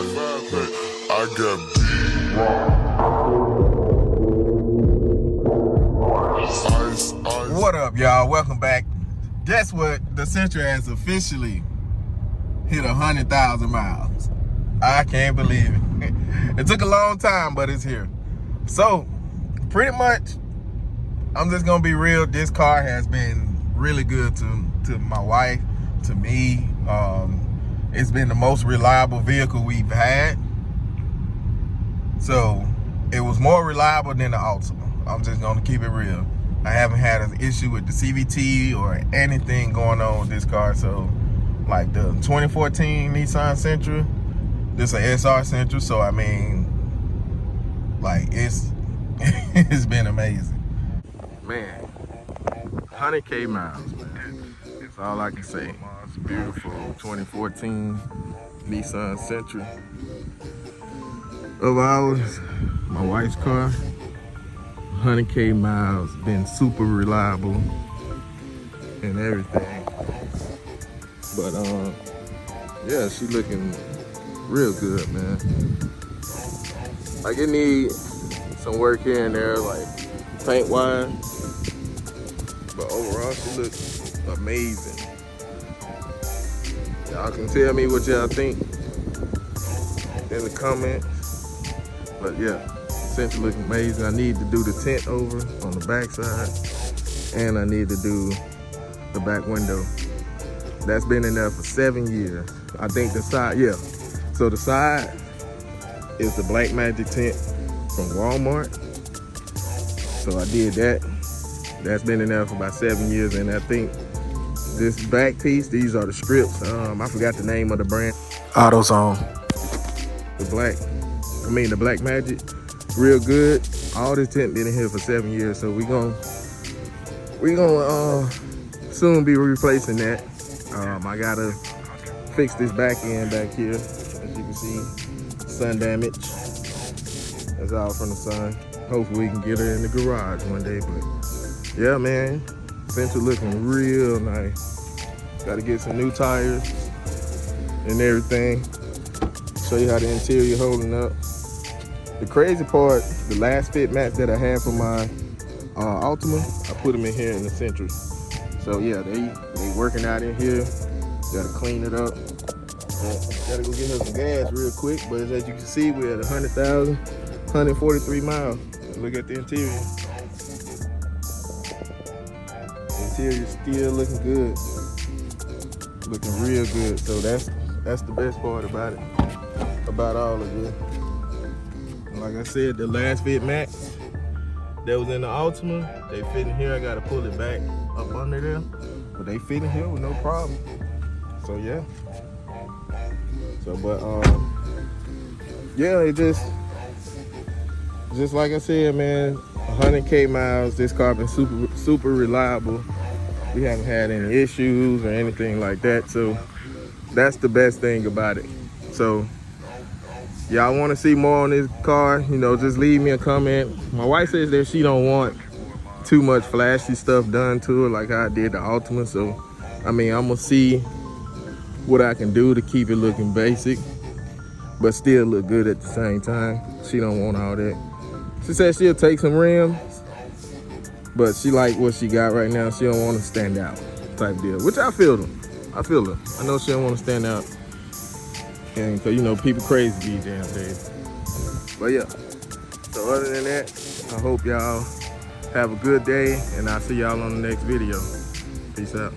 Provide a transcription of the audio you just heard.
I got What up, y'all? Welcome back. Guess what? The Sentra has officially hit 100,000 miles. I can't believe it. It took a long time, but it's here. So, pretty much, I'm just gonna be real. This car has been really good to my wife, to me. It's been the most reliable vehicle we've had. So, it was more reliable than the Altima. I'm just gonna keep it real. I haven't had an issue with the CVT or anything going on with this car. So, like the 2014 Nissan Sentra, this is an SR Sentra. So, I mean, like it's been amazing. Man, 100K miles, man. That's all I can say. It's beautiful 2014 Nissan Sentra of ours, my wife's car. 100K miles, been super reliable and everything. But yeah, she looking real good, man. Like it needs some work here and there, like paint wise. But overall, she looks amazing. Y'all can tell me what y'all think in the comments. But yeah. Sentra look amazing. I need to do the tint over on the back side, and I need to do the back window. That's been in there for 7 years. I think the side, yeah. So the side is the Black Magic tint from Walmart. So I did that. That's been in there for about 7 years, and I think this back piece, these are the strips. I forgot the name of the brand. AutoZone. The Black Magic. Real good. All this tint been in here for 7 years, so we gonna soon be replacing that. I gotta fix this back end back here. As you can see, sun damage. That's all from the sun. Hopefully we can get her in the garage one day. But yeah, man, Sentra looking real nice. Gotta get some new tires and everything. Show you how the interior holding up. The crazy part, the last fit mats that I had for my Altima, I put them in here in the Sentra. So yeah, they working out in here. Gotta clean it up. Gotta go get her some gas real quick. But as you can see, we're at 100,000, 143 miles. Look at the interior. The interior still looking good, looking real good. So that's the best part about it, about all of it. Like I said, the last fit mats that was in the Altima, they fit in here. I gotta pull it back up under there, but they fit in here with no problem. So yeah. So but yeah, it just like I said, man, 100K miles. This car been super reliable. We haven't had any issues or anything like that. So that's the best thing about it. So y'all want to see more on this car, you know, just leave me a comment. My wife says that she don't want too much flashy stuff done to her like how I did the Altima. So, I mean, I'm going to see what I can do to keep it looking basic, but still look good at the same time. She don't want all that. She said she'll take some rims, but she like what she got right now. She don't want to stand out type deal, which I feel them. I feel her. I know she don't want to stand out. And cause you know people crazy these damn days. But yeah. So other than that, I hope y'all have a good day, and I'll see y'all on the next video. Peace out.